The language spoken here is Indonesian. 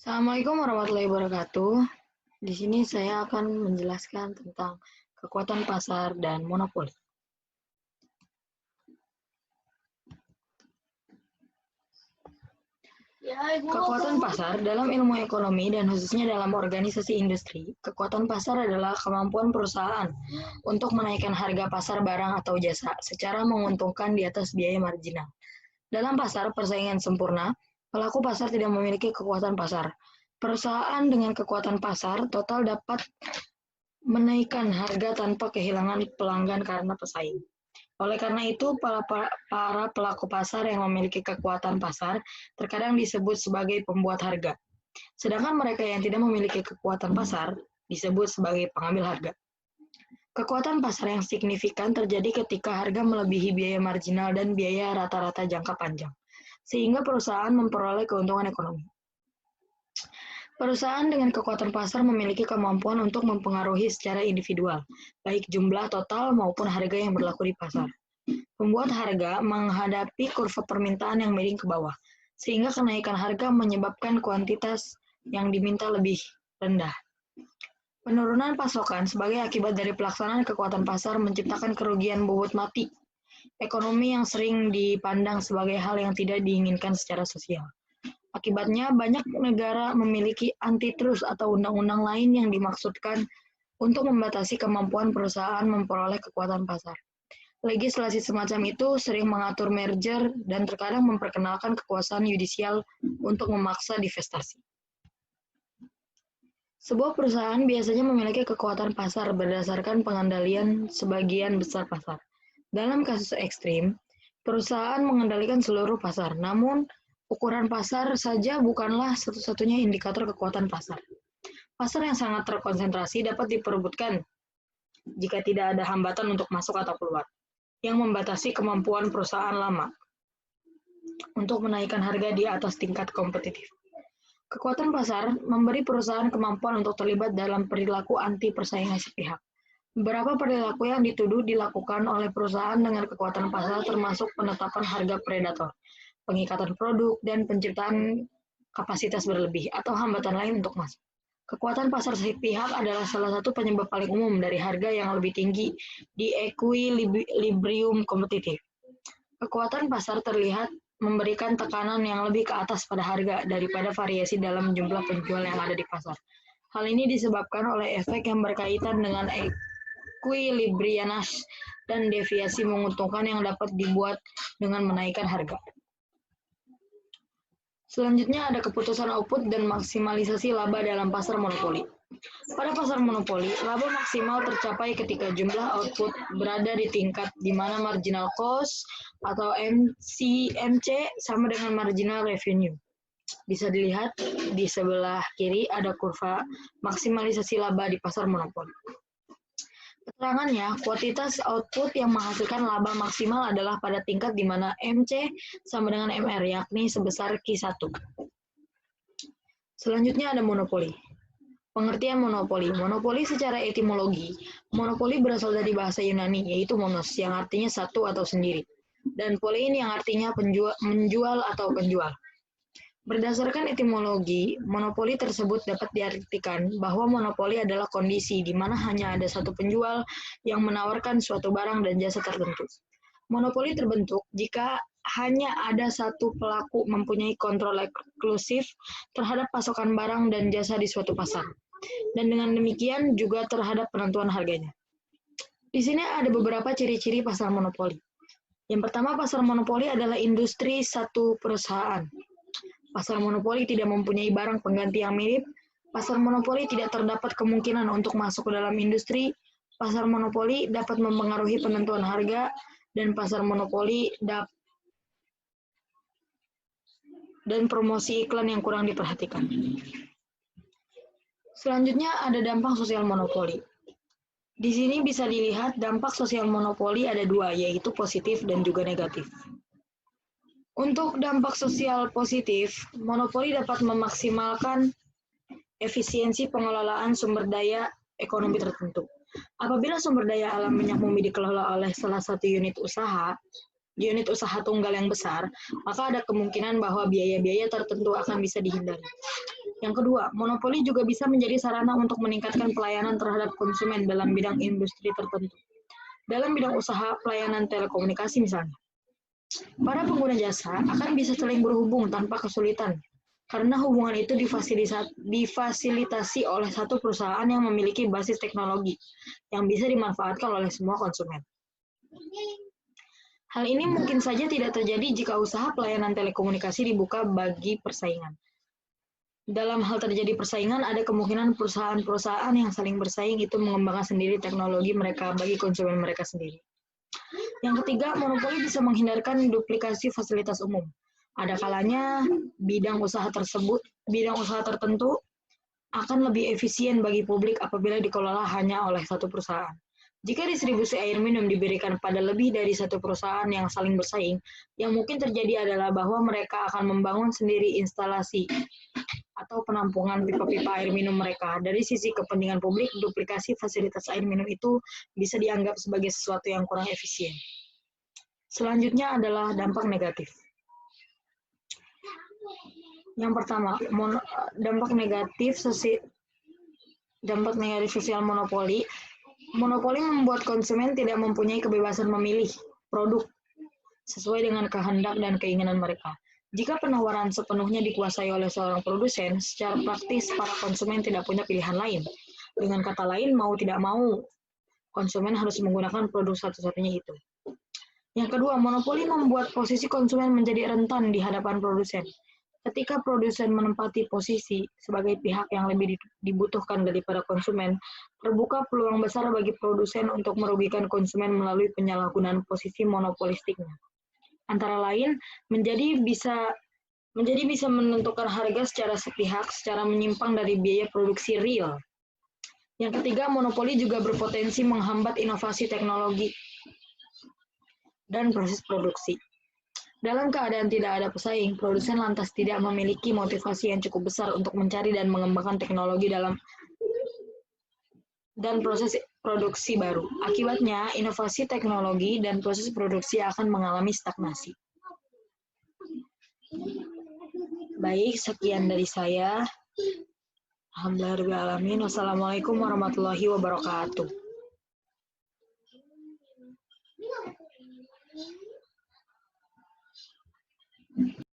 Assalamualaikum warahmatullahi wabarakatuh. Di sini saya akan menjelaskan tentang kekuatan pasar dan monopoli. Kekuatan pasar dalam ilmu ekonomi dan khususnya dalam organisasi industri, kekuatan pasar adalah kemampuan perusahaan untuk menaikkan harga pasar barang atau jasa secara menguntungkan di atas biaya marginal. Dalam pasar persaingan sempurna, pelaku pasar tidak memiliki kekuatan pasar. Perusahaan dengan kekuatan pasar total dapat menaikkan harga tanpa kehilangan pelanggan karena pesaing. Oleh karena itu, para pelaku pasar yang memiliki kekuatan pasar terkadang disebut sebagai pembuat harga. Sedangkan mereka yang tidak memiliki kekuatan pasar disebut sebagai pengambil harga. Kekuatan pasar yang signifikan terjadi ketika harga melebihi biaya marginal dan biaya rata-rata jangka panjang, sehingga perusahaan memperoleh keuntungan ekonomi. Perusahaan dengan kekuatan pasar memiliki kemampuan untuk mempengaruhi secara individual, baik jumlah total maupun harga yang berlaku di pasar. Pembuat harga menghadapi kurva permintaan yang miring ke bawah, sehingga kenaikan harga menyebabkan kuantitas yang diminta lebih rendah. Penurunan pasokan sebagai akibat dari pelaksanaan kekuatan pasar menciptakan kerugian bobot mati ekonomi yang sering dipandang sebagai hal yang tidak diinginkan secara sosial. Akibatnya, banyak negara memiliki antitrust atau undang-undang lain yang dimaksudkan untuk membatasi kemampuan perusahaan memperoleh kekuatan pasar. Legislasi semacam itu sering mengatur merger dan terkadang memperkenalkan kekuasaan yudisial untuk memaksa divestasi. Sebuah perusahaan biasanya memiliki kekuatan pasar berdasarkan pengendalian sebagian besar pasar. Dalam kasus ekstrim, perusahaan mengendalikan seluruh pasar, namun ukuran pasar saja bukanlah satu-satunya indikator kekuatan pasar. Pasar yang sangat terkonsentrasi dapat diperebutkan jika tidak ada hambatan untuk masuk atau keluar, yang membatasi kemampuan perusahaan lama untuk menaikkan harga di atas tingkat kompetitif. Kekuatan pasar memberi perusahaan kemampuan untuk terlibat dalam perilaku anti persaingan sepihak. Beberapa perilaku yang dituduh dilakukan oleh perusahaan dengan kekuatan pasar termasuk penetapan harga predator, pengikatan produk, dan penciptaan kapasitas berlebih atau hambatan lain untuk masuk. Kekuatan pasar sepihak adalah salah satu penyebab paling umum dari harga yang lebih tinggi di equilibrium kompetitif. Kekuatan pasar terlihat memberikan tekanan yang lebih ke atas pada harga daripada variasi dalam jumlah penjual yang ada di pasar. Hal ini disebabkan oleh efek yang berkaitan dengan equilibrianage dan deviasi menguntungkan yang dapat dibuat dengan menaikkan harga. Selanjutnya ada keputusan output dan maksimalisasi laba dalam pasar monopoli. Pada pasar monopoli, laba maksimal tercapai ketika jumlah output berada di tingkat di mana marginal cost atau MC sama dengan marginal revenue. Bisa dilihat di sebelah kiri ada kurva maksimalisasi laba di pasar monopoli. Keterangannya, kuantitas output yang menghasilkan laba maksimal adalah pada tingkat di mana MC sama dengan MR, yakni sebesar Q1. Selanjutnya ada monopoli. Pengertian monopoli. Monopoli secara etimologi, monopoli berasal dari bahasa Yunani, yaitu monos, yang artinya satu atau sendiri, dan polein yang artinya menjual atau penjual. Berdasarkan etimologi, monopoli tersebut dapat diartikan bahwa monopoli adalah kondisi di mana hanya ada satu penjual yang menawarkan suatu barang dan jasa tertentu. Monopoli terbentuk jika hanya ada satu pelaku mempunyai kontrol eksklusif terhadap pasokan barang dan jasa di suatu pasar, dan dengan demikian juga terhadap penentuan harganya. Di sini ada beberapa ciri-ciri pasar monopoli. Yang pertama, pasar monopoli adalah industri satu perusahaan. Pasar monopoli tidak mempunyai barang pengganti yang mirip. Pasar monopoli tidak terdapat kemungkinan untuk masuk ke dalam industri. Pasar monopoli dapat mempengaruhi penentuan harga, dan pasar monopoli dan promosi iklan yang kurang diperhatikan. Selanjutnya ada dampak sosial monopoli. Di sini bisa dilihat dampak sosial monopoli ada dua, yaitu positif dan juga negatif. Untuk dampak sosial positif, monopoli dapat memaksimalkan efisiensi pengelolaan sumber daya ekonomi tertentu. Apabila sumber daya alam minyak bumi dikelola oleh salah satu unit usaha, unit usaha tunggal yang besar, maka ada kemungkinan bahwa biaya-biaya tertentu akan bisa dihindari. Yang kedua, monopoli juga bisa menjadi sarana untuk meningkatkan pelayanan terhadap konsumen dalam bidang industri tertentu. Dalam bidang usaha pelayanan telekomunikasi misalnya, para pengguna jasa akan bisa saling berhubung tanpa kesulitan, karena hubungan itu difasilitasi oleh satu perusahaan yang memiliki basis teknologi yang bisa dimanfaatkan oleh semua konsumen. Hal ini mungkin saja tidak terjadi jika usaha pelayanan telekomunikasi dibuka bagi persaingan. Dalam hal terjadi persaingan, ada kemungkinan perusahaan-perusahaan yang saling bersaing itu mengembangkan sendiri teknologi mereka bagi konsumen mereka sendiri. Yang ketiga, monopoli bisa menghindarkan duplikasi fasilitas umum. Ada kalanya bidang usaha tertentu akan lebih efisien bagi publik apabila dikelola hanya oleh satu perusahaan. Jika distribusi air minum diberikan pada lebih dari satu perusahaan yang saling bersaing, yang mungkin terjadi adalah bahwa mereka akan membangun sendiri instalasi atau penampungan pipa-pipa air minum mereka. Dari sisi kepentingan publik, duplikasi fasilitas air minum itu bisa dianggap sebagai sesuatu yang kurang efisien. Selanjutnya adalah dampak negatif. Yang pertama, dampak negatif sosial monopoli. Monopoli membuat konsumen tidak mempunyai kebebasan memilih produk sesuai dengan kehendak dan keinginan mereka. Jika penawaran sepenuhnya dikuasai oleh seorang produsen, secara praktis para konsumen tidak punya pilihan lain. Dengan kata lain, mau tidak mau, konsumen harus menggunakan produk satu-satunya itu. Yang kedua, monopoli membuat posisi konsumen menjadi rentan di hadapan produsen. Ketika produsen menempati posisi sebagai pihak yang lebih dibutuhkan daripada konsumen, terbuka peluang besar bagi produsen untuk merugikan konsumen melalui penyalahgunaan posisi monopolistiknya. Antara lain, menjadi bisa menentukan harga secara sepihak, secara menyimpang dari biaya produksi real. Yang ketiga, monopoli juga berpotensi menghambat inovasi teknologi dan proses produksi. Dalam keadaan tidak ada pesaing, produsen lantas tidak memiliki motivasi yang cukup besar untuk mencari dan mengembangkan teknologi dan proses produksi baru. Akibatnya, inovasi teknologi dan proses produksi akan mengalami stagnasi. Baik, sekian dari saya. Alhamdulillahirrahmanirrahim. Wassalamualaikum warahmatullahi wabarakatuh.